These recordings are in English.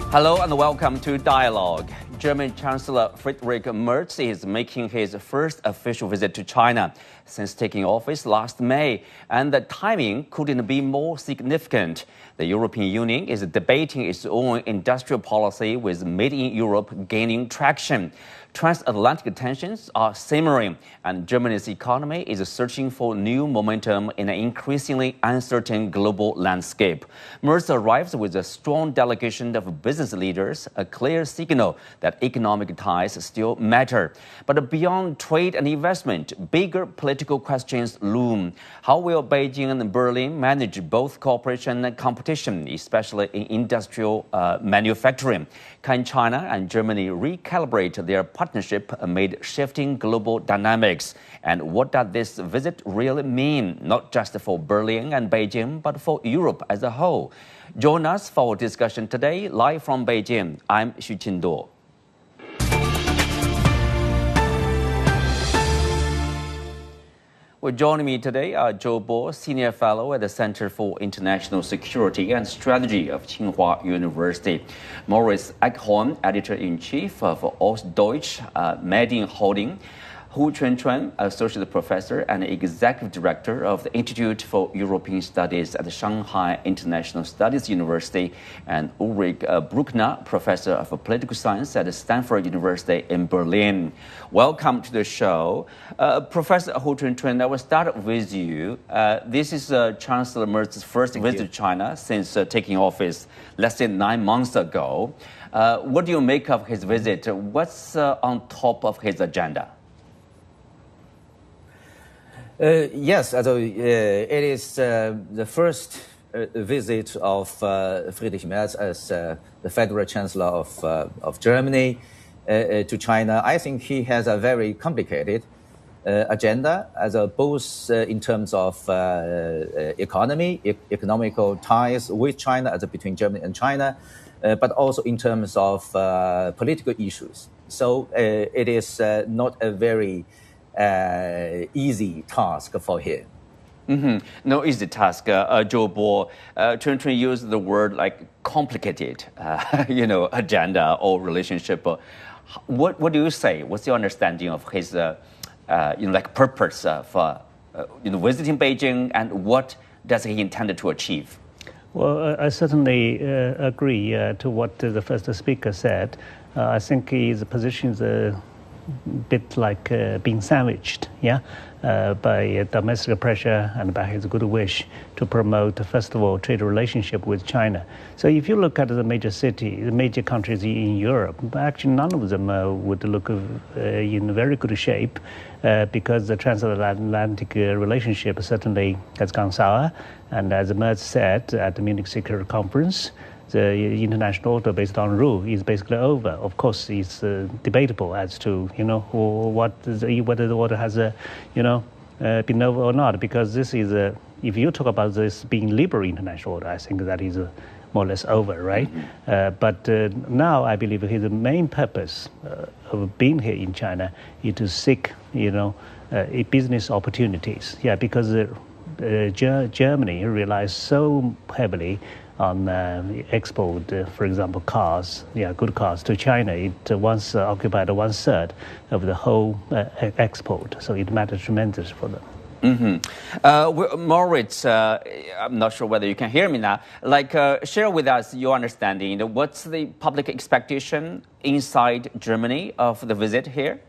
Hello and welcome to Dialogue. German Chancellor Friedrich Merz is making his first official visit to China since taking office last May, and the timing couldn't be more significant. The European Union is debating its own industrial policy, with Made in Europe gaining traction. Transatlantic tensions are simmering, and Germany's economy is searching for new momentum in an increasingly uncertain global landscape. Merz arrives with a strong delegation of business leaders, a clear signal that economic ties still matter. But beyond trade and investment, bigger political questions loom. How will Beijing and Berlin manage both cooperation and competition, especially in industrial manufacturing? Can China and Germany recalibrate their partnership amid shifting global dynamics? And what does this visit really mean, not just for Berlin and Beijing, but for Europe as a whole? Join us for our discussion today, live from Beijing. I'm Xu Qinduo. Well, joining me today are Zhou Bo, Senior Fellow at the Center for International Security and Strategy of Tsinghua University; Moritz Eichhorn, Editor-in-Chief of Ostdeutsch Medien Holding; Hu Chunchun, Associate Professor and Executive Director of the Institute for European Studies at the Shanghai International Studies University; and Ulrich Bruckner, Professor of Political Science at Stanford University in Berlin. Welcome to the show. Professor Hu Chunchun, I will start with you. This is Chancellor Merz's first visit to China since taking office less than 9 months ago. What do you make of his visit? What's on top of his agenda? Yes, it is the first visit of Friedrich Merz as the Federal Chancellor of Germany to China. I think he has a very complicated agenda, both in terms of economical ties with China, between Germany and China, but also in terms of political issues. So it is not a very easy task for him. Mm-hmm. No easy task. Zhou Bo, Chunchun used the word like complicated, agenda or relationship. What do you say? What's your understanding of his, purpose for, visiting Beijing, and what does he intend to achieve? Well, I certainly agree to what the first speaker said. I think his position is a bit like being sandwiched, by domestic pressure and by his good wish to promote, first of all, trade relationship with China. So if you look at the major countries in Europe, actually none of them would look in very good shape because the transatlantic relationship certainly has gone sour. And as Merz said at the Munich Security Conference, the international order based on rule is basically over. Of course, it's debatable as to whether the order has been over or not. Because this is if you talk about this being liberal international order, I think that is more or less over, right? But now I believe his main purpose of being here in China is to seek business opportunities. Because Germany relies so heavily on export, for example, cars, good cars to China. It once occupied 1/3 of the whole export, so it matters tremendous for them. Mm-hmm. Moritz, I'm not sure whether you can hear me now. Share with us your understanding. What's the public expectation inside Germany of the visit here?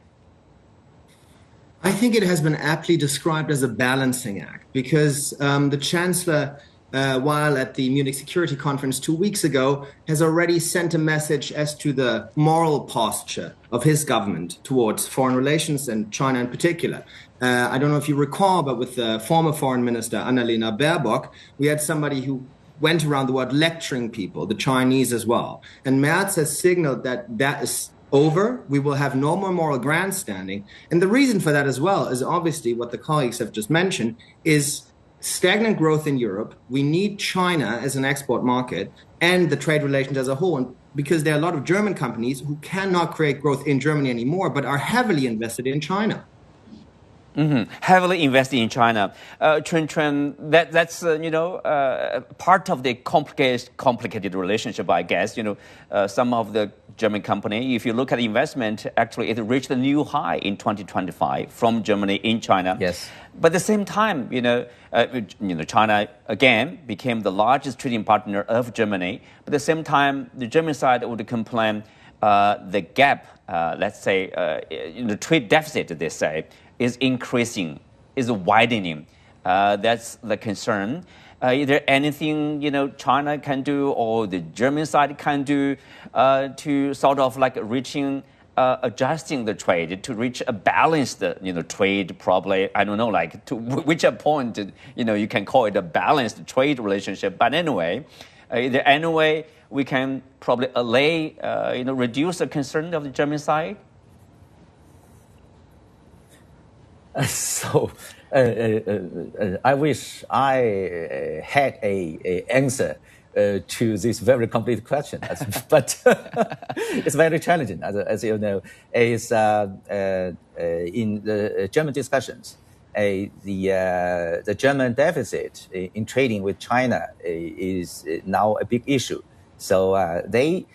I think it has been aptly described as a balancing act because the Chancellor, while at the Munich Security Conference 2 weeks ago, has already sent a message as to the moral posture of his government towards foreign relations and China in particular. I don't know if you recall, but with the former Foreign Minister Annalena Baerbock, we had somebody who went around the world lecturing people, the Chinese as well. And Merz has signaled that is over. We will have no more moral grandstanding. And the reason for that as well is obviously what the colleagues have just mentioned is stagnant growth in Europe. We need China as an export market and the trade relations as a whole. And because there are a lot of German companies who cannot create growth in Germany anymore, but are heavily invested in China. Heavily investing in China. That's part of the complicated relationship, I guess. Some of the German company, if you look at investment, actually it reached a new high in 2025 from Germany in China. Yes. But at the same time, China again became the largest trading partner of Germany. But at the same time, the German side would complain the gap, let's say, the trade deficit, they say, is increasing, is widening. That's the concern. Is there anything China can do or the German side can do to sort of like adjusting the trade to reach a balanced trade? Probably, I don't know, like to which point you can call it a balanced trade relationship. But anyway, is there any way we can probably allay reduce the concern of the German side? So I wish I had a answer to this very complete question, but it's very challenging. As you know, is in the German discussions, the German deficit in trading with China is now a big issue. So they,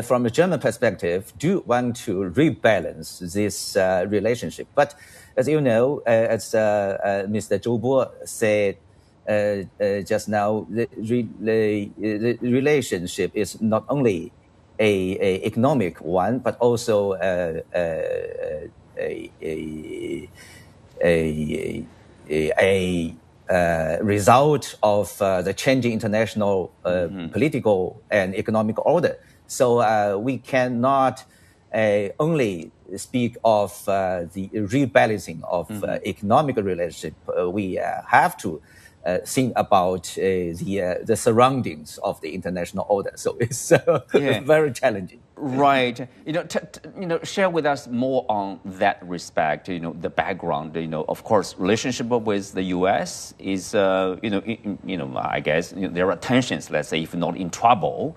from a German perspective, do want to rebalance this relationship, but as you know, as Mr. Zhou Bo said just now, the relationship is not only a economic one, but also a result of the changing international political and economic order. So we cannot only speak of the rebalancing of economic relationship. We have to think about the surroundings of the international order. So it's very challenging. Right. Share with us more on that respect. The background. Of course, relationship with the U.S. is, I guess there are tensions. Let's say, if not in trouble.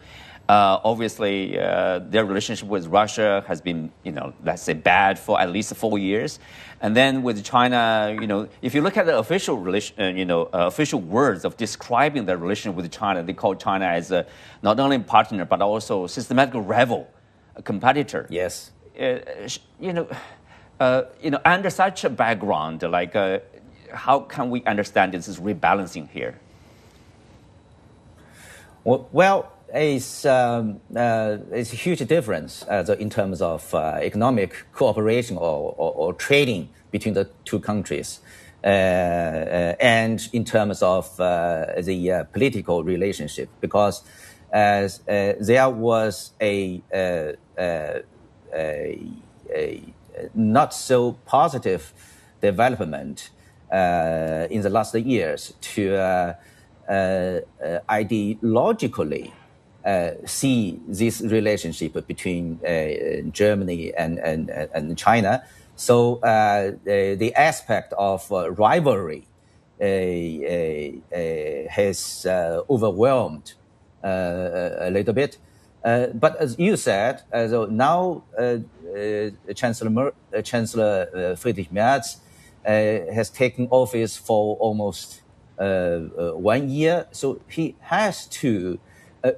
Obviously, their relationship with Russia has been, let's say, bad for at least 4 years, and then with China, if you look at the official official words of describing their relationship with China, they call China as not only a partner but also systematic rival, a competitor. Yes. Under such a background, like, how can we understand this rebalancing here? Well. It's a huge difference in terms of economic cooperation or trading between the two countries, and in terms of the political relationship, because there was a not so positive development in the last years to ideologically see this relationship between Germany and China. So the aspect of rivalry has overwhelmed a little bit. But as you said, now Chancellor Friedrich Merz has taken office for almost 1 year. So he has to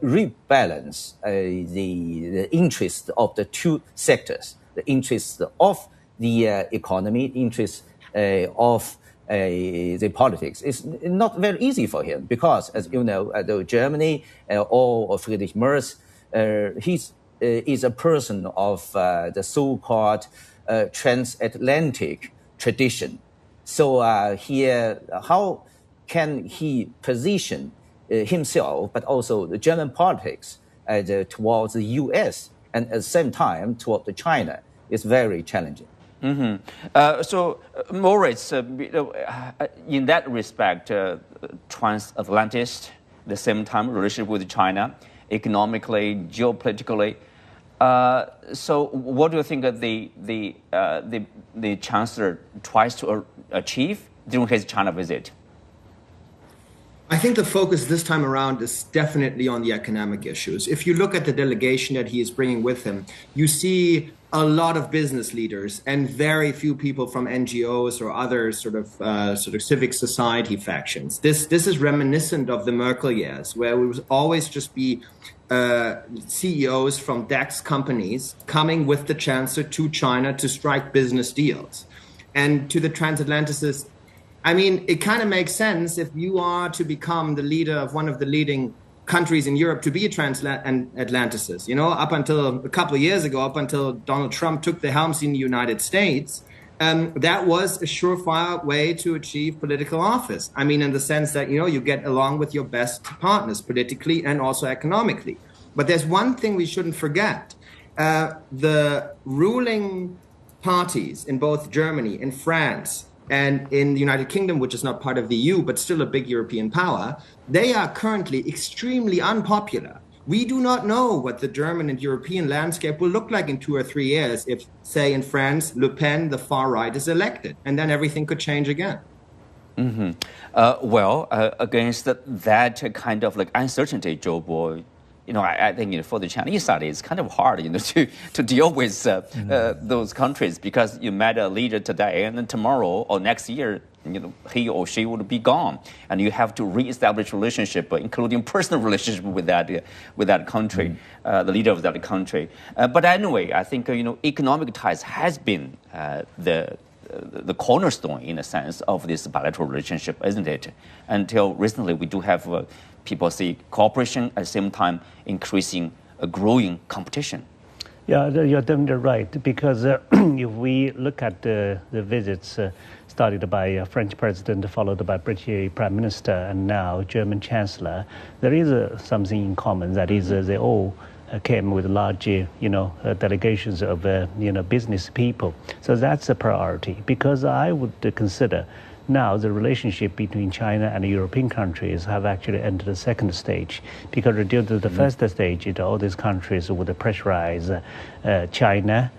rebalance the interest of the two sectors, the interest of the economy, interest of the politics. It's not very easy for him because, as you know, Germany or Friedrich Merz, he is a person of the so-called transatlantic tradition. So here, how can he position himself, but also the German politics towards the U.S. and at the same time toward China is very challenging. So, Moritz, in that respect, transatlantic, the same time relationship with China, economically, geopolitically. So, what do you think the Chancellor tries to achieve during his China visit? I think the focus this time around is definitely on the economic issues. If you look at the delegation that he is bringing with him, you see a lot of business leaders and very few people from NGOs or other sort of civic society factions. This is reminiscent of the Merkel years, where it would always just be CEOs from DAX companies coming with the chancellor to China to strike business deals. And to the transatlanticists, I mean, it kind of makes sense if you are to become the leader of one of the leading countries in Europe to be a transatlanticist. You know, up until a couple of years ago, up until Donald Trump took the helm in the United States, that was a surefire way to achieve political office. I mean, in the sense that, you know, you get along with your best partners politically and also economically. But there's one thing we shouldn't forget. The ruling parties in both Germany and France and in the United Kingdom, which is not part of the EU, but still a big European power, they are currently extremely unpopular. We do not know what the German and European landscape will look like in 2 or 3 years if, say, in France, Le Pen, the far right, is elected. And then everything could change again. Mm-hmm. Against that kind of like uncertainty, Joe Boy, you know, I think, you know, for the Chinese side, it's kind of hard, you know, to deal with those countries, because you met a leader today and then tomorrow or next year, you know, he or she would be gone, and you have to reestablish relationship, including personal relationship with that country, the leader of that country. But anyway, I think you know, economic ties has been the cornerstone, in a sense, of this bilateral relationship, isn't it? Until recently, we do have people see cooperation at the same time increasing, growing competition. Yeah, you're definitely right, because if we look at the visits started by a French president, followed by British Prime Minister, and now German Chancellor, there is something in common. That is, they all came with large, delegations of, business people. So that's a priority, because I would consider now the relationship between China and the European countries have actually entered the second stage, because due to the first stage, all these countries would pressurize China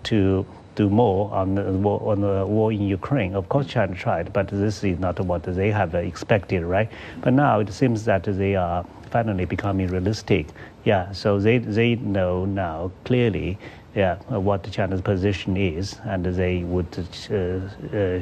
to do more on the war in Ukraine. Of course, China tried, but this is not what they have expected, right? But now it seems that they are finally becoming realistic. Yeah, so they know now clearly, what China's position is, and they would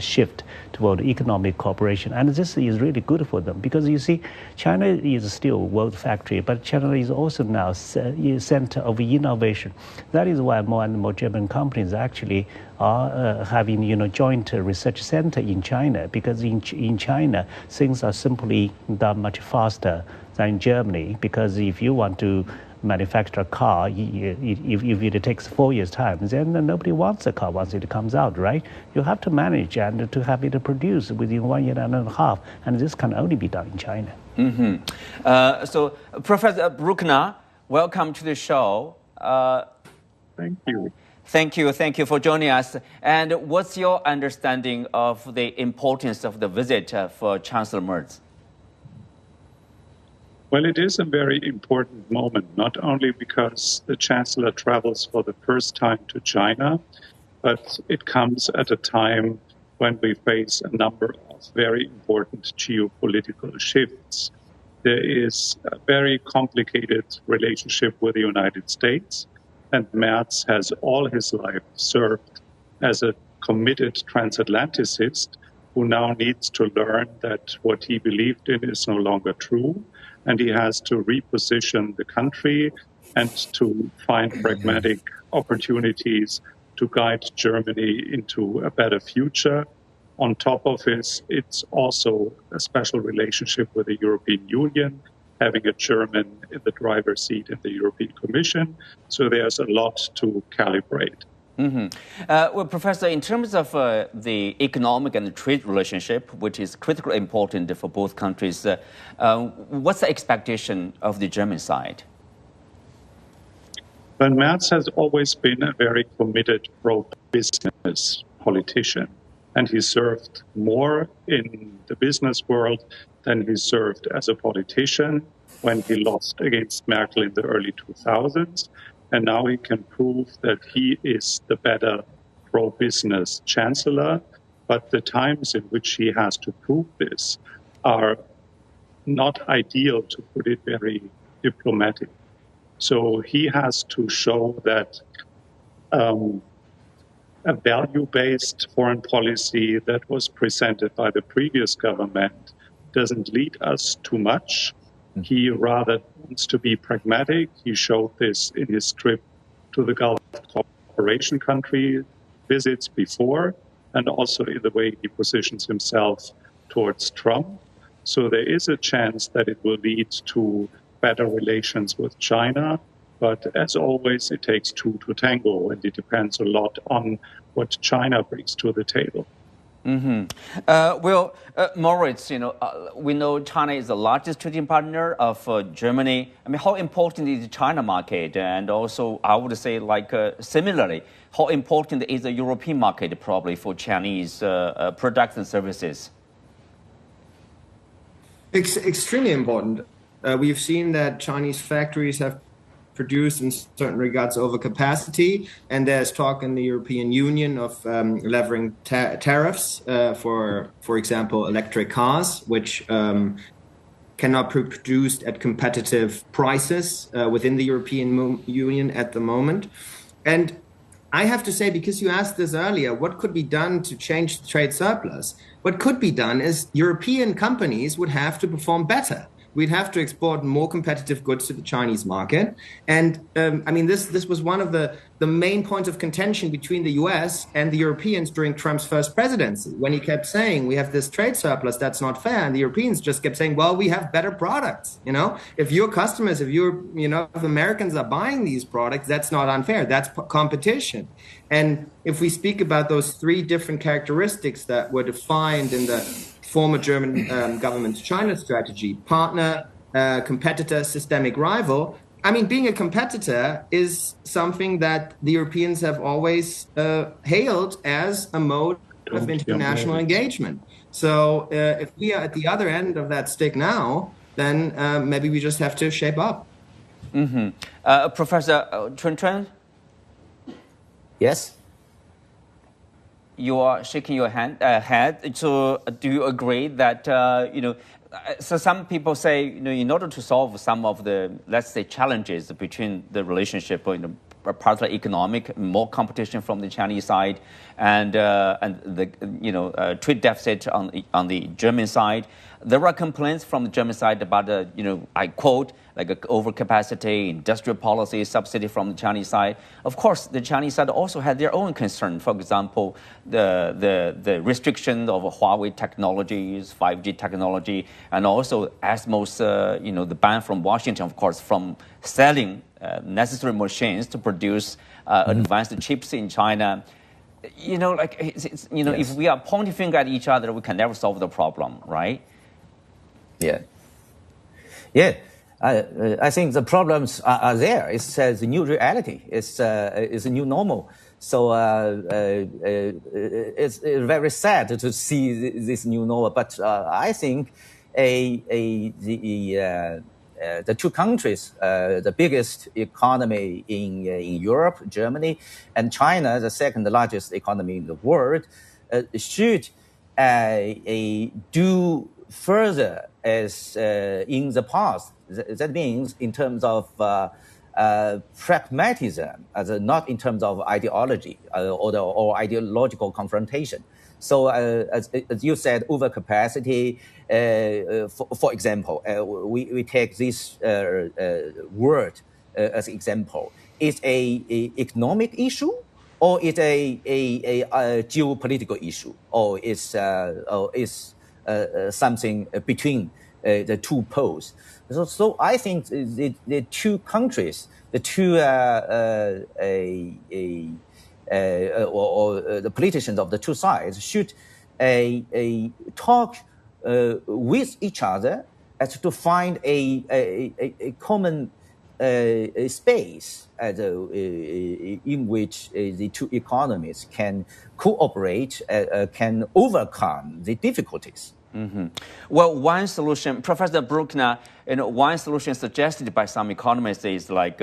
shift toward economic cooperation. And this is really good for them, because you see, China is still world factory, but China is also now center of innovation. That is why more and more German companies actually are having joint research center in China, because in China things are simply done much faster than in Germany. Because if you want to manufacture a car, if it takes 4 years' time, then nobody wants a car once it comes out, right? You have to manage and to have it produced within 1 year and a half, and this can only be done in China. Mm-hmm. So, Professor Bruckner, welcome to the show. Thank you. Thank you for joining us. And what's your understanding of the importance of the visit for Chancellor Merz? Well, it is a very important moment, not only because the Chancellor travels for the first time to China, but it comes at a time when we face a number of very important geopolitical shifts. There is a very complicated relationship with the United States, and Merz has all his life served as a committed transatlanticist who now needs to learn that what he believed in is no longer true, and he has to reposition the country and to find pragmatic opportunities to guide Germany into a better future. On top of this, it's also a special relationship with the European Union, having a German in the driver's seat in the European Commission. So there's a lot to calibrate. Mm-hmm. Well, Professor, in terms of the economic and trade relationship, which is critically important for both countries, what's the expectation of the German side? Well, Merz has always been a very committed pro-business politician, and he served more in the business world than he served as a politician when he lost against Merkel in the early 2000s. And now he can prove that he is the better pro-business chancellor. But the times in which he has to prove this are not ideal, to put it very diplomatic. So he has to show that a value-based foreign policy that was presented by the previous government doesn't lead us too much. He rather wants to be pragmatic. He showed this in his trip to the Gulf Cooperation country visits before, and also in the way he positions himself towards Trump. So there is a chance that it will lead to better relations with China. But as always, it takes two to tango, and it depends a lot on what China brings to the table. Moritz, we know China is the largest trading partner of Germany. I mean, how important is the China market? And also, I would say, similarly, how important is the European market probably for Chinese products and services? Extremely important. We've seen that Chinese factories have produced in certain regards overcapacity, and there's talk in the European Union of levering tariffs for example, electric cars, which cannot be produced at competitive prices within the European Union at the moment. And I have to say, because you asked this earlier, what could be done to change the trade surplus? What could be done is European companies would have to perform better. We'd have to export more competitive goods to the Chinese market. And this was one of the main points of contention between the US and the Europeans during Trump's first presidency, when he kept saying, we have this trade surplus, that's not fair. And the Europeans just kept saying, well, we have better products. If your customers, if Americans are buying these products, that's not unfair. That's competition. And if we speak about those three different characteristics that were defined in the former German government's China strategy: partner, competitor, systemic rival. I mean, being a competitor is something that the Europeans have always hailed as a mode of international engagement. So if we are at the other end of that stick now, then maybe we just have to shape up. Professor Chun. Yes. You are shaking your head. So, do you agree that So some people say, in order to solve some of the, let's say, challenges between the relationship, partly economic, more competition from the Chinese side, and the trade deficit on the German side. There are complaints from the German side about I quote, like overcapacity, industrial policy, subsidy from the Chinese side. Of course, the Chinese side also had their own concern. For example, the restriction of Huawei technologies, 5G technology, and also ASMO's, the ban from Washington, of course, from selling necessary machines to produce advanced chips in China. Yes. If we are pointing finger at each other, we can never solve the problem, right? Yeah. I think the problems are there. It's the new reality. It's a new normal. So it's very sad to see this new normal. But I think the two countries, the biggest economy in Europe, Germany, and China, the second largest economy in the world, should do further as in the past. That means in terms of pragmatism, not in terms of ideology or ideological confrontation. So as you said, overcapacity, for example, we take this word as example. It's a economic issue, or it's a geopolitical issue, or it's something between the two poles. So I think the two countries, the two or the politicians of the two sides should talk with each other as to find a common space in which the two economies can cooperate, can overcome the difficulties. Mm-hmm. Well, one solution, Professor Bruckner, one solution suggested by some economists is like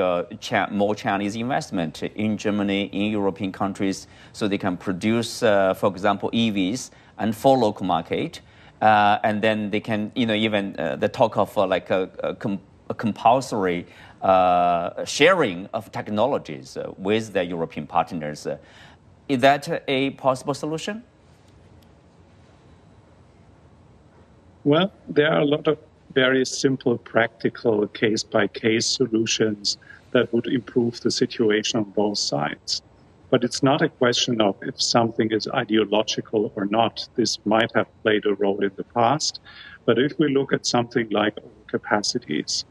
more Chinese investment in Germany, in European countries, so they can produce, for example, EVs and for local market. and then they can, even the talk of like a compulsory sharing of technologies with the European partners. Is that a possible solution? Well, there are a lot of very simple, practical, case-by-case solutions that would improve the situation on both sides. But it's not a question of if something is ideological or not. This might have played a role in the past. But if we look at something like overcapacities,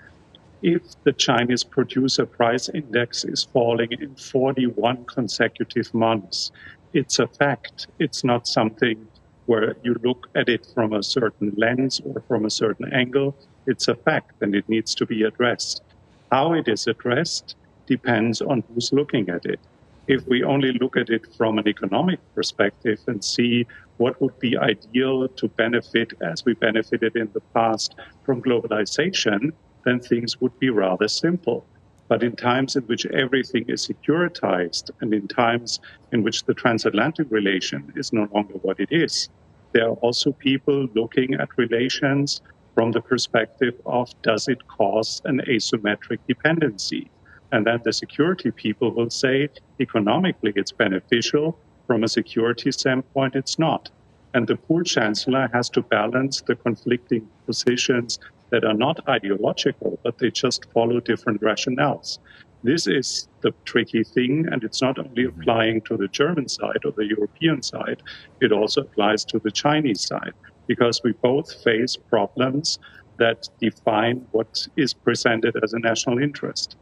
if the Chinese producer price index is falling in 41 consecutive months, it's a fact. It's not something where you look at it from a certain lens or from a certain angle. It's a fact, and it needs to be addressed. How it is addressed depends on who's looking at it. If we only look at it from an economic perspective and see what would be ideal to benefit as we benefited in the past from globalization, then things would be rather simple. But in times in which everything is securitized and in times in which the transatlantic relation is no longer what it is, there are also people looking at relations from the perspective of, does it cause an asymmetric dependency? And then the security people will say, economically it's beneficial, from a security standpoint it's not. And the poor chancellor has to balance the conflicting positions that are not ideological, but they just follow different rationales. This is the tricky thing, and it's not only applying to the German side or the European side, it also applies to the Chinese side, because we both face problems that define what is presented as a national interest.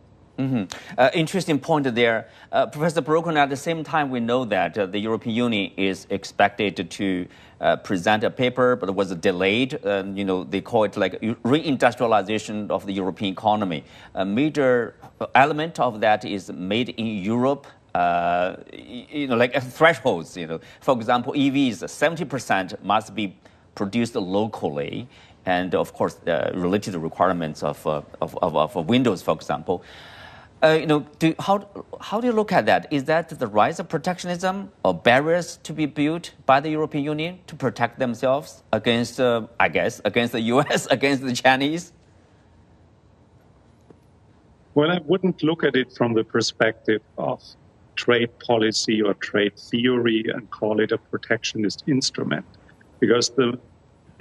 Interesting point there. Professor Broken, at the same time, we know that the European Union is expected to present a paper, but it was delayed. They call it like reindustrialization of the European economy. A major element of that is made in Europe. Like thresholds. For example, EVs, 70% must be produced locally. And of course, related requirements of Windows, for example. How do you look at that? Is that the rise of protectionism or barriers to be built by the European Union to protect themselves against, against the US, against the Chinese? Well, I wouldn't look at it from the perspective of trade policy or trade theory and call it a protectionist instrument, because the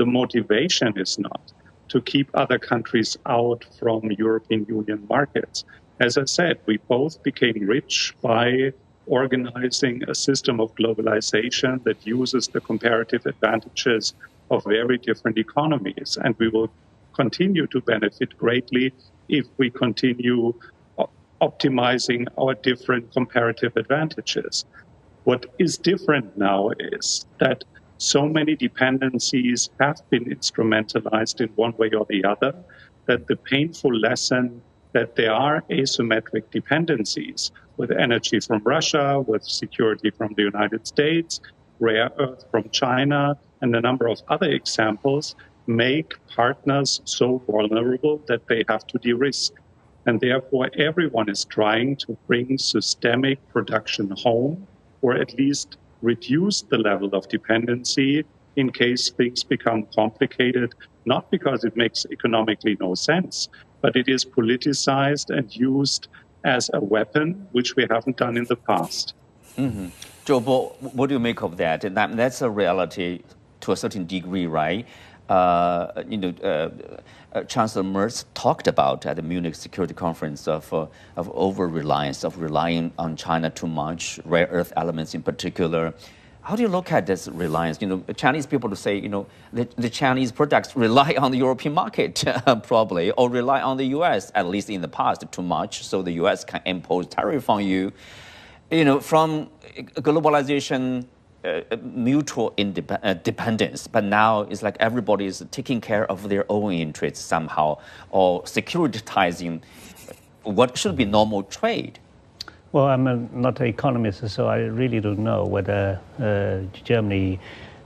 motivation is not to keep other countries out from European Union markets. As I said, we both became rich by organizing a system of globalization that uses the comparative advantages of very different economies. And we will continue to benefit greatly if we continue optimizing our different comparative advantages. What is different now is that so many dependencies have been instrumentalized in one way or the other, that the painful lesson that there are asymmetric dependencies with energy from Russia, with security from the United States, rare earth from China, and a number of other examples make partners so vulnerable that they have to de-risk. And therefore, everyone is trying to bring systemic production home, or at least reduce the level of dependency in case things become complicated, not because it makes economically no sense, but it is politicized and used as a weapon, which we haven't done in the past. Joe, what do you make of that? And that's a reality to a certain degree, right? Chancellor Merz talked about at the Munich Security Conference of over-reliance, of relying on China too much, rare earth elements in particular. How do you look at this reliance? Chinese people to say, the Chinese products rely on the European market, probably, or rely on the U.S., at least in the past, too much, so the U.S. can impose tariff on you. From globalization, mutual dependence, but now it's like everybody is taking care of their own interests somehow, or securitizing what should be normal trade. Well, I'm not an economist, so I really don't know whether Germany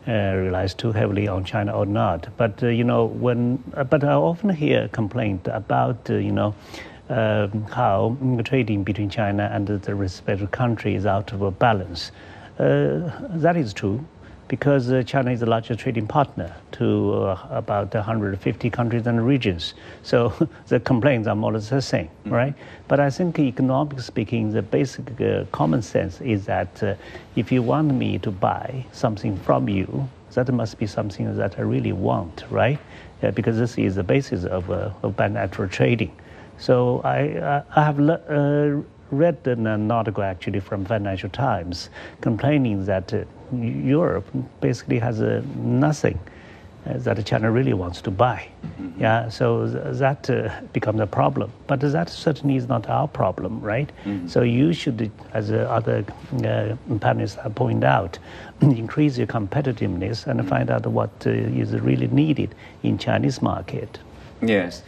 relies too heavily on China or not. But but I often hear a complaint about how trading between China and the respective country is out of balance. That is true. because China is the largest trading partner to about 150 countries and regions. So the complaints are more or less the same, right? But I think economically speaking, the basic common sense is that if you want me to buy something from you, that must be something that I really want, right? Because this is the basis of bilateral trading. So I have read an article actually from Financial Times complaining that Europe basically has nothing that China really wants to buy. Yeah, so that becomes a problem. But that certainly is not our problem, right? So you should, as other panelists have pointed out, increase your competitiveness and find out what is really needed in Chinese market. Yes.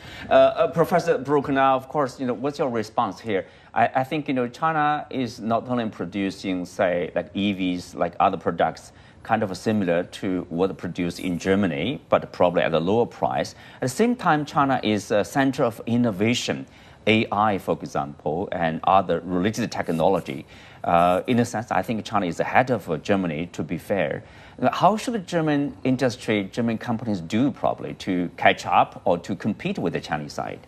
Professor Brook, now, of course, what's your response here? I think, China is not only producing, say, like EVs, like other products, kind of similar to what produced in Germany, but probably at a lower price. At the same time, China is a center of innovation, AI, for example, and other related technology. In a sense, I think China is ahead of Germany, to be fair. How should the German industry, German companies do probably to catch up or to compete with the Chinese side?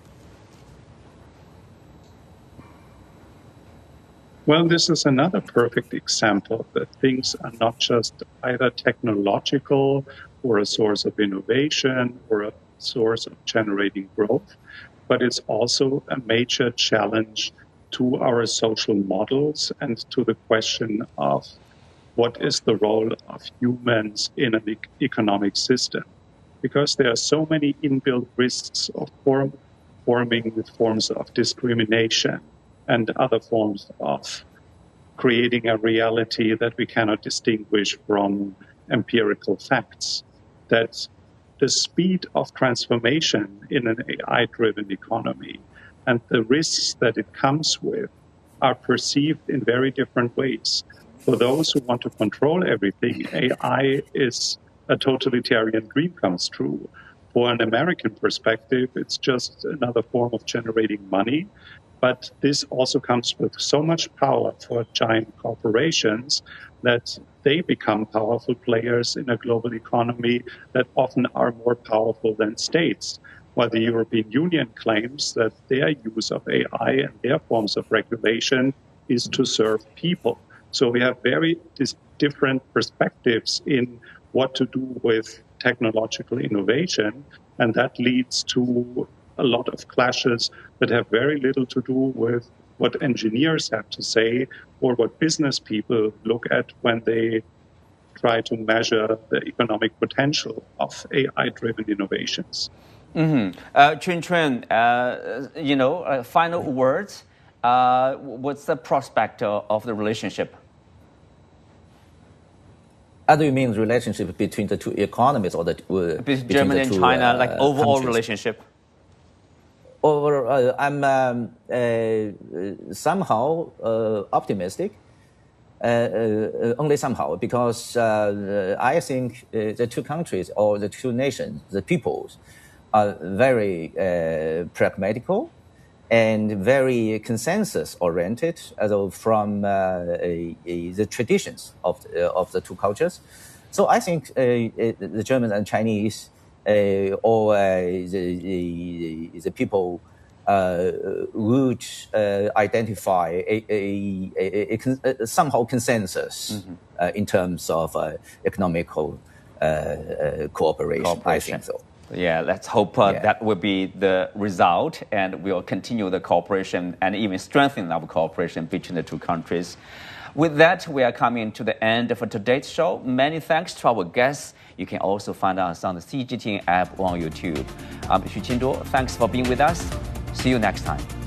Well, this is another perfect example that things are not just either technological or a source of innovation or a source of generating growth, but it's also a major challenge to our social models and to the question of what is the role of humans in an economic system. Because there are so many inbuilt risks of forming with forms of discrimination and other forms of creating a reality that we cannot distinguish from empirical facts, that the speed of transformation in an AI-driven economy and the risks that it comes with are perceived in very different ways. For those who want to control everything, AI is a totalitarian dream comes true. For an American perspective, it's just another form of generating money. But this also comes with so much power for giant corporations that they become powerful players in a global economy that often are more powerful than states. While the European Union claims that their use of AI and their forms of regulation is to serve people. So we have very different perspectives in what to do with technological innovation, and that leads to a lot of clashes that have very little to do with what engineers have to say or what business people look at when they try to measure the economic potential of AI-driven innovations. Chun, final words. What's the prospect of the relationship? How do you mean relationship between the two economies or between Germany and China, like overall countries? Relationship? I'm somehow optimistic, only somehow, because I think the two countries or the two nations, the peoples, are very pragmatical and very consensus-oriented, from the traditions of the two cultures. So I think the Germans and Chinese or the people would identify a somehow consensus in terms of economical cooperation. I think so. Yeah, let's hope that will be the result, and we'll continue the cooperation and even strengthen our cooperation between the two countries. With that, we are coming to the end of today's show. Many thanks to our guests. You can also find us on the CGTN app on YouTube. I'm Xu Qinduo. Thanks for being with us. See you next time.